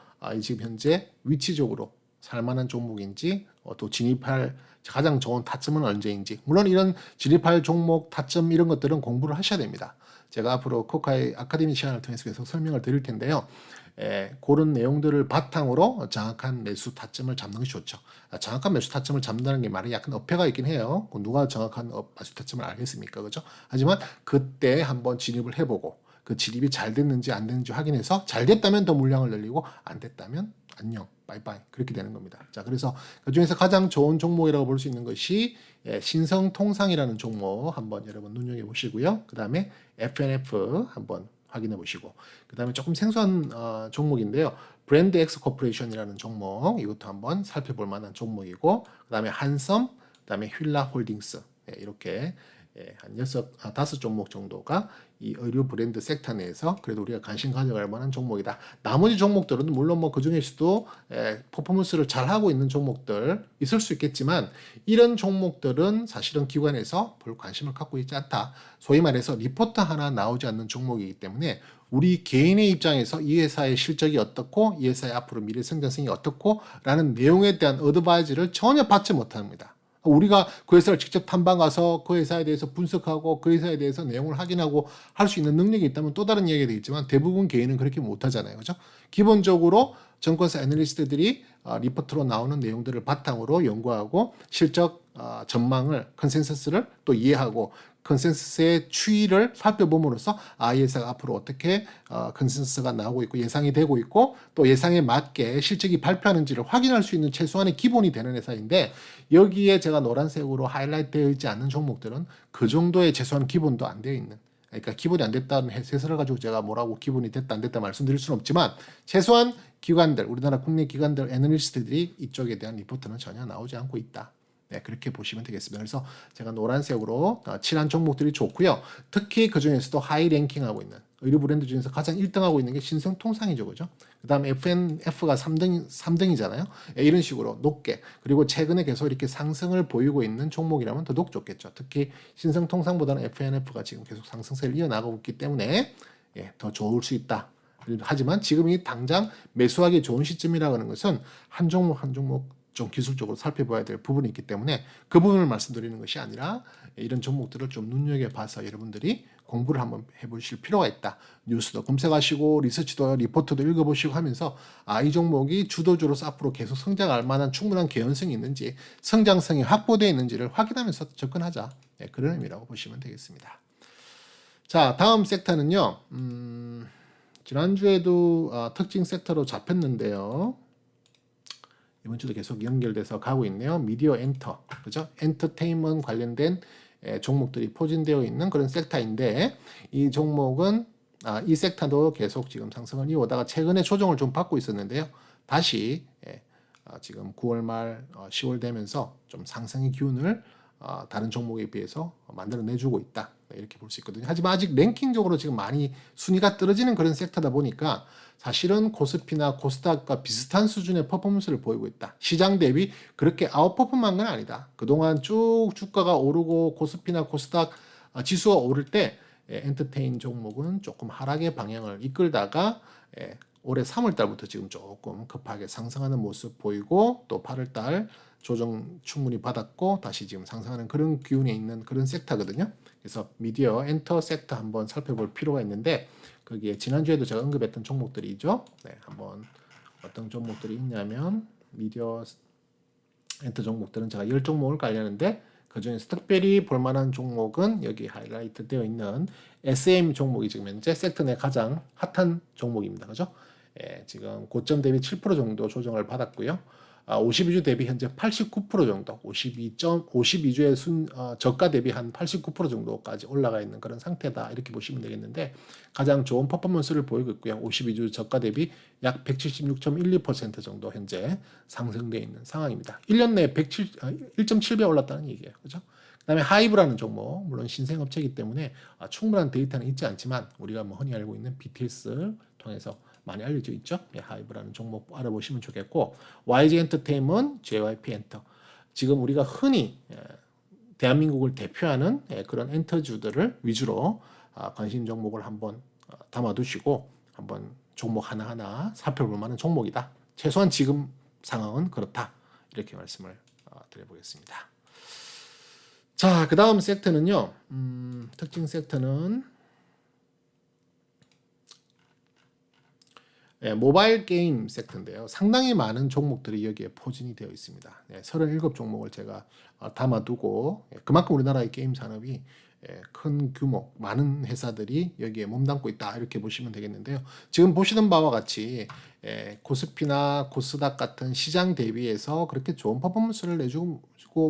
A: 지금 현재 위치적으로 살만한 종목인지 또 진입할 가장 좋은 타점은 언제인지, 물론 이런 진입할 종목 타점 이런 것들은 공부를 하셔야 됩니다. 제가 앞으로 코카의 아카데미 시간을 통해서 계속 설명을 드릴 텐데요. 그런 내용들을 바탕으로 정확한 매수 타점을 잡는 것이 좋죠. 정확한 매수 타점을 잡는다는 게 말이 약간 어폐가 있긴 해요. 누가 정확한 매수 타점을 알겠습니까? 그죠? 하지만 그때 한번 진입을 해보고 그 진입이 잘 됐는지 안 됐는지 확인해서 잘 됐다면 더 물량을 늘리고 안 됐다면 안녕, 바이바이 그렇게 되는 겁니다. 자, 그래서 그 중에서 가장 좋은 종목이라고 볼 수 있는 것이 신성통상이라는 종목 한번 여러분 눈여겨 보시고요. 그 다음에 FNF 한번 확인해 보시고, 그 다음에 조금 생소한 종목인데요. 브랜드 엑스 코퍼레이션이라는 종목, 이것도 한번 살펴볼 만한 종목이고, 그 다음에 한섬, 그 다음에 휠라 홀딩스, 이렇게 한 다섯 종목 정도가 이 의류 브랜드 섹터 내에서 그래도 우리가 관심 가져갈 만한 종목이다. 나머지 종목들은 물론 뭐 그 중에서도 퍼포먼스를 잘 하고 있는 종목들 있을 수 있겠지만, 이런 종목들은 사실은 기관에서 별 관심을 갖고 있지 않다. 소위 말해서 리포트 하나 나오지 않는 종목이기 때문에 우리 개인의 입장에서 이 회사의 실적이 어떻고 이 회사의 앞으로 미래 성장성이 어떻고 라는 내용에 대한 어드바이즈를 전혀 받지 못합니다. 우리가 그 회사를 직접 탐방 가서 그 회사에 대해서 분석하고 그 회사에 대해서 내용을 확인하고 할 수 있는 능력이 있다면 또 다른 이야기가 되겠지만, 대부분 개인은 그렇게 못하잖아요. 그죠? 기본적으로 증권사 애널리스트들이 리포트로 나오는 내용들을 바탕으로 연구하고 실적 전망을, 컨센서스를 또 이해하고 컨센서스의 추이를 살펴봄으로써 이 회사가 앞으로 어떻게 컨센서스가 나오고 있고 예상이 되고 있고 또 예상에 맞게 실적이 발표하는지를 확인할 수 있는 최소한의 기본이 되는 회사인데, 여기에 제가 노란색으로 하이라이트 되어 있지 않는 종목들은 그 정도의 최소한 기본도 안 되어 있는, 그러니까 기본이 안 됐다는 해설을 가지고 제가 뭐라고 기본이 됐다 안 됐다 말씀드릴 수는 없지만, 최소한 기관들, 우리나라 국내 기관들 애널리스트들이 이쪽에 대한 리포트는 전혀 나오지 않고 있다. 그렇게 보시면 되겠습니다. 그래서 제가 노란색으로 칠한 종목들이 좋고요. 특히 그 중에서도 하이 랭킹하고 있는 의류 브랜드 중에서 가장 1등하고 있는 게 신성통상이죠. 그죠? 그 다음에 FNF가 3등이잖아요. 이런 식으로 높게, 그리고 최근에 계속 이렇게 상승을 보이고 있는 종목이라면 더더욱 좋겠죠. 특히 신성통상보다는 FNF가 지금 계속 상승세를 이어나가고 있기 때문에 더 좋을 수 있다. 하지만 지금이 당장 매수하기 좋은 시점이라고 하는 것은 한 종목 한 종목 좀 기술적으로 살펴봐야 될 부분이 있기 때문에 그 부분을 말씀드리는 것이 아니라, 이런 종목들을 좀 눈여겨봐서 여러분들이 공부를 한번 해보실 필요가 있다. 뉴스도 검색하시고 리서치도 리포트도 읽어보시고 하면서 이 종목이 주도주로서 앞으로 계속 성장할 만한 충분한 개연성이 있는지, 성장성이 확보되어 있는지를 확인하면서 접근하자. 그런 의미라고 보시면 되겠습니다. 자, 다음 섹터는요. 지난주에도 특징 섹터로 잡혔는데요. 이번 주도 계속 연결돼서 가고 있네요. 미디어 엔터, 그죠? 엔터테인먼트 관련된 종목들이 포진되어 있는 그런 섹터인데, 이 종목은 이 섹터도 계속 지금 상승을 이어오다가 최근에 조정을 좀 받고 있었는데요. 다시 지금 9월 말 10월 되면서 좀 상승의 기운을 다른 종목에 비해서 만들어내주고 있다. 이렇게 볼 수 있거든요. 하지만 아직 랭킹적으로 지금 많이 순위가 떨어지는 그런 섹터다 보니까 사실은 코스피나 코스닥과 비슷한 수준의 퍼포먼스를 보이고 있다. 시장 대비 그렇게 아웃퍼폼한 건 아니다. 그동안 쭉 주가가 오르고 코스피나 코스닥 지수가 오를 때 엔터테인 종목은 조금 하락의 방향을 이끌다가 올해 3월 달부터 지금 조금 급하게 상승하는 모습 보이고, 또 8월 달 조정 충분히 받았고 다시 지금 상승하는 그런 기운에 있는 그런 섹터거든요. 그래서 미디어 엔터 섹터 한번 살펴볼 필요가 있는데, 거기에 지난주에도 제가 언급했던 종목들이죠. 한번 어떤 종목들이 있냐면, 미디어 엔터 종목들은 제가 10종목을 깔렸는데, 그 중에서 특별히 볼만한 종목은 여기 하이라이트 되어 있는 SM 종목이 지금 현재 섹터 내 가장 핫한 종목입니다. 그죠? 지금 고점 대비 7% 정도 조정을 받았고요. 52주 대비 현재 89% 정도, 52주의 저가 대비 한 89% 정도까지 올라가 있는 그런 상태다. 이렇게 보시면 되겠는데, 가장 좋은 퍼포먼스를 보이고 있고요. 52주 저가 대비 약 176.12% 정도 현재 상승되어 있는 상황입니다. 1년 내에 1.7배 올랐다는 얘기예요. 그죠? 그다음에 하이브라는 종목, 물론 신생업체이기 때문에 충분한 데이터는 있지 않지만 우리가 뭐 흔히 알고 있는 BTS를 통해서 많이 알려져 있죠. 하이브라는 종목 알아보시면 좋겠고, YG 엔터테인먼트, JYP 엔터, 지금 우리가 흔히 대한민국을 대표하는 그런 엔터주들을 위주로 관심 종목을 한번 담아두시고 한번 종목 하나하나 살펴볼 만한 종목이다. 최소한 지금 상황은 그렇다. 이렇게 말씀을 드려보겠습니다. 자, 그 다음 섹터는요. 특징 섹터는 모바일 게임 섹터인데요. 상당히 많은 종목들이 여기에 포진이 되어 있습니다. 37종목을 제가 담아두고 그만큼 우리나라의 게임 산업이 큰 규모, 많은 회사들이 여기에 몸담고 있다 이렇게 보시면 되겠는데요. 지금 보시는 바와 같이 코스피나 코스닥 같은 시장 대비해서 그렇게 좋은 퍼포먼스를 내주고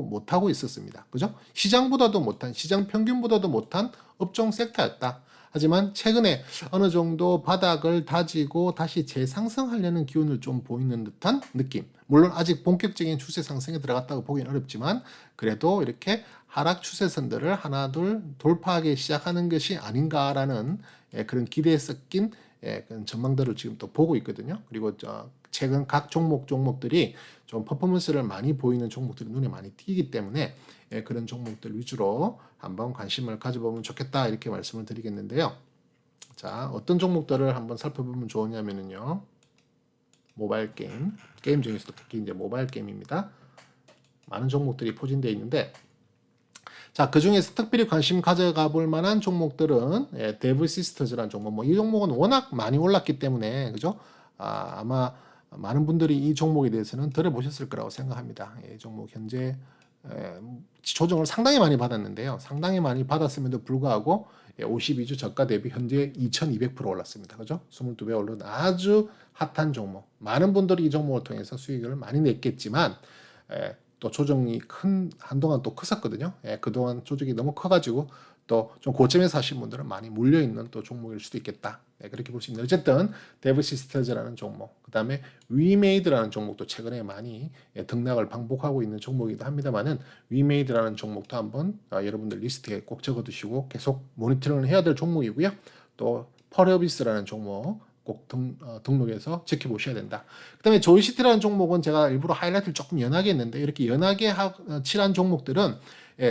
A: 못하고 있었습니다. 그죠? 시장보다도 못한, 시장 평균보다도 못한 업종 섹터였다. 하지만 최근에 어느 정도 바닥을 다지고 다시 재상승하려는 기운을 좀 보이는 듯한 느낌. 물론 아직 본격적인 추세 상승에 들어갔다고 보기는 어렵지만 그래도 이렇게 하락 추세선들을 하나 둘 돌파하기 시작하는 것이 아닌가라는 그런 기대에 섞인 그런 전망들을 지금 또 보고 있거든요. 그리고 최근 각 종목들이 좀 퍼포먼스를 많이 보이는 종목들이 눈에 많이 띄기 때문에 그런 종목들 위주로 한번 관심을 가져보면 좋겠다 이렇게 말씀을 드리겠는데요. 자, 어떤 종목들을 한번 살펴보면 좋으냐면요. 모바일 게임 중에서도 특히 이제 모바일 게임입니다. 많은 종목들이 포진되어 있는데 자, 그 중에서 특별히 관심 가져가 볼 만한 종목들은 데브 시스터즈라는 종목. 이 종목은 워낙 많이 올랐기 때문에 그죠? 아마 많은 분들이 이 종목에 대해서는 들어보셨을 거라고 생각합니다. 이 종목 현재 조정을 상당히 많이 받았는데요. 상당히 많이 받았음에도 불구하고 52주 저가 대비 현재 2200% 올랐습니다. 그죠? 22배 오른 아주 핫한 종목. 많은 분들이 이 종목을 통해서 수익을 많이 냈겠지만 또 조정이 한동안 또 컸었거든요. 그동안 조정이 너무 커가지고 또 좀 고점에서 하신 분들은 많이 물려있는 또 종목일 수도 있겠다. 그렇게 볼 수 있는. 어쨌든 데브 시스터즈라는 종목, 그 다음에 위메이드라는 종목도 최근에 많이 등락을 반복하고 있는 종목이기도 합니다만은 위메이드라는 종목도 한번 여러분들 리스트에 꼭 적어두시고 계속 모니터링을 해야 될 종목이고요. 또 펄어비스라는 종목 꼭 등록해서 지켜보셔야 된다. 그 다음에 조이시티라는 종목은 제가 일부러 하이라이트를 조금 연하게 했는데 이렇게 연하게 칠한 종목들은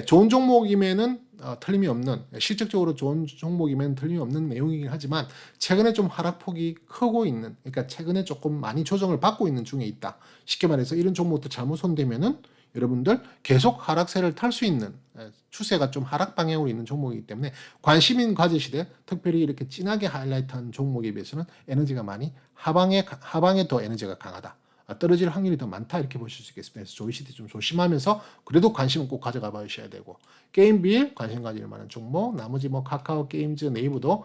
A: 좋은 종목이면은 틀림이 없는, 실질적으로 좋은 종목이면 틀림이 없는 내용이긴 하지만 최근에 좀 하락폭이 크고 있는, 그러니까 최근에 조금 많이 조정을 받고 있는 중에 있다. 쉽게 말해서 이런 종목도 잘못 손대면은 여러분들 계속 하락세를 탈 수 있는, 추세가 좀 하락 방향으로 있는 종목이기 때문에 관심인 가지시되 특별히 이렇게 진하게 하이라이트한 종목에 비해서는 에너지가 많이 하방에 더 에너지가 강하다. 떨어질 확률이 더 많다 이렇게 보실 수 있겠습니다. 그래서 조이시티 좀 조심하면서 그래도 관심은 꼭 가져가 봐주셔야 되고, 게임빌 관심 가질 만한 종목, 나머지 카카오 게임즈, 네이버도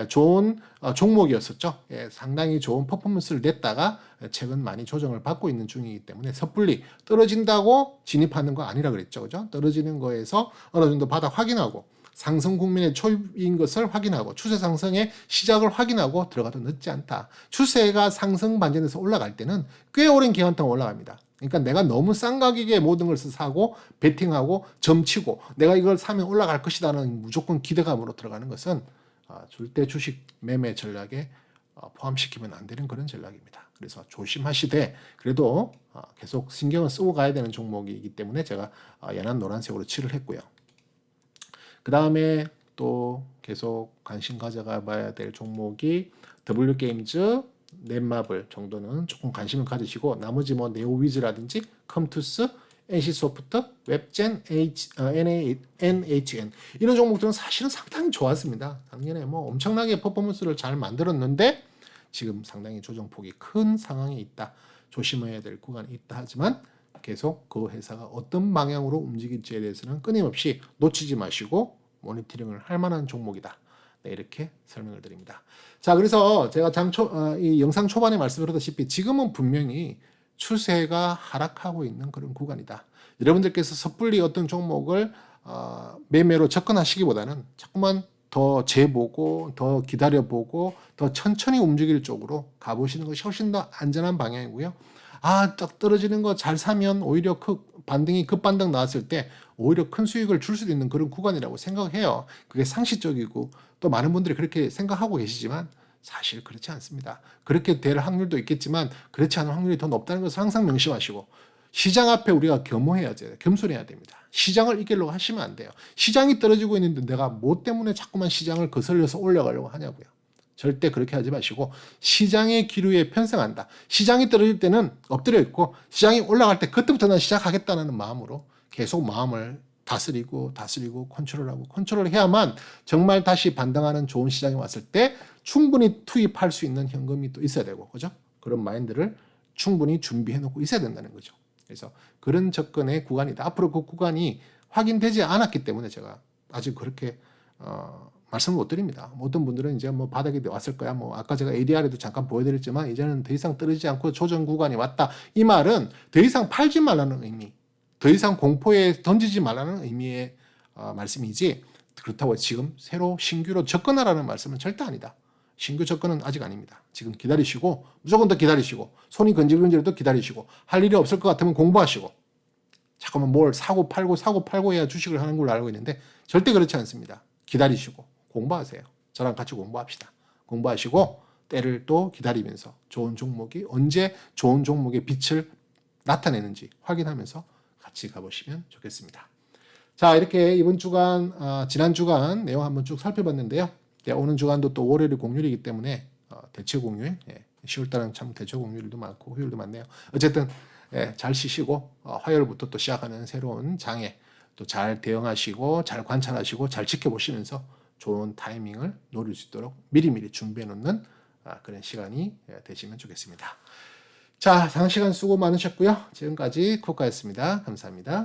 A: 좋은 종목이었었죠. 상당히 좋은 퍼포먼스를 냈다가 최근 많이 조정을 받고 있는 중이기 때문에 섣불리 떨어진다고 진입하는 거 아니라 그랬죠. 그죠? 떨어지는 거에서 어느 정도 바닥 확인하고 상승 국면의 초입인 것을 확인하고 추세 상승의 시작을 확인하고 들어가도 늦지 않다. 추세가 상승 반전에서 올라갈 때는 꽤 오랜 기간 동안 올라갑니다. 그러니까 내가 너무 싼 가격에 모든 것을 사고 베팅하고 점치고 내가 이걸 사면 올라갈 것이라는 무조건 기대감으로 들어가는 것은 절대 주식 매매 전략에 포함시키면 안 되는 그런 전략입니다. 그래서 조심하시되 그래도 계속 신경을 쓰고 가야 되는 종목이기 때문에 제가 연한 노란색으로 칠을 했고요. 그 다음에 또 계속 관심 가져가 봐야 될 종목이 W게임즈, 넷마블 정도는 조금 관심을 가지시고 나머지 네오위즈라든지 컴투스, NC소프트, 웹젠, NHN 이런 종목들은 사실은 상당히 좋았습니다. 작년에 엄청나게 퍼포먼스를 잘 만들었는데 지금 상당히 조정폭이 큰 상황에 있다. 조심해야 될 구간이 있다 하지만 계속 그 회사가 어떤 방향으로 움직일지에 대해서는 끊임없이 놓치지 마시고 모니터링을 할 만한 종목이다. 네, 이렇게 설명을 드립니다. 자, 그래서 제가 이 영상 초반에 말씀드렸다시피 지금은 분명히 추세가 하락하고 있는 그런 구간이다. 여러분들께서 섣불리 어떤 종목을 매매로 접근하시기보다는 자꾸만 더 재보고 더 기다려보고 더 천천히 움직일 쪽으로 가보시는 것이 훨씬 더 안전한 방향이고요. 딱 떨어지는 거 잘 사면 오히려 반등이 급반등 나왔을 때 오히려 큰 수익을 줄 수도 있는 그런 구간이라고 생각해요. 그게 상식적이고 또 많은 분들이 그렇게 생각하고 계시지만 사실 그렇지 않습니다. 그렇게 될 확률도 있겠지만 그렇지 않은 확률이 더 높다는 것을 항상 명심하시고 시장 앞에 우리가 겸손해야 됩니다. 시장을 이기려고 하시면 안 돼요. 시장이 떨어지고 있는데 내가 뭐 때문에 자꾸만 시장을 거슬려서 올라가려고 하냐고요. 절대 그렇게 하지 마시고 시장의 기류에 편승한다. 시장이 떨어질 때는 엎드려 있고 시장이 올라갈 때 그때부터 난 시작하겠다는 마음으로 계속 마음을 다스리고 컨트롤해야만 정말 다시 반등하는 좋은 시장이 왔을 때 충분히 투입할 수 있는 현금이 또 있어야 되고, 그죠? 그런 마인드를 충분히 준비해 놓고 있어야 된다는 거죠. 그래서 그런 접근의 구간이다. 앞으로 그 구간이 확인되지 않았기 때문에 제가 아직 그렇게 말씀을 못 드립니다. 어떤 분들은 이제 뭐 바닥이 왔을 거야. 뭐 아까 제가 ADR에도 잠깐 보여드렸지만 이제는 더 이상 떨어지지 않고 조정 구간이 왔다. 이 말은 더 이상 팔지 말라는 의미, 더 이상 공포에 던지지 말라는 의미의 말씀이지, 그렇다고 지금 새로 신규로 접근하라는 말씀은 절대 아니다. 신규 접근은 아직 아닙니다. 지금 기다리시고, 무조건 더 기다리시고, 손이 건질건질해도 기다리시고, 할 일이 없을 것 같으면 공부하시고, 자꾸만 뭘 사고 팔고 해야 주식을 하는 걸로 알고 있는데 절대 그렇지 않습니다. 기다리시고 공부하세요. 저랑 같이 공부합시다. 공부하시고 때를 또 기다리면서 좋은 종목이 언제 좋은 종목의 빛을 나타내는지 확인하면서 같이 가보시면 좋겠습니다. 자, 이렇게 이번 주간, 지난 주간 내용 한번 쭉 살펴봤는데요. 오는 주간도 또 월요일이 공휴일이기 때문에 대체 공휴일, 10월달은 참 대체 공휴일도 많고 휴일도 많네요. 어쨌든 잘 쉬시고 화요일부터 또 시작하는 새로운 장에 또 잘 대응하시고 잘 관찰하시고 잘 지켜보시면서 좋은 타이밍을 노릴 수 있도록 미리미리 준비해 놓는 그런 시간이 되시면 좋겠습니다. 자, 장시간 수고 많으셨고요. 지금까지 코카였습니다. 감사합니다.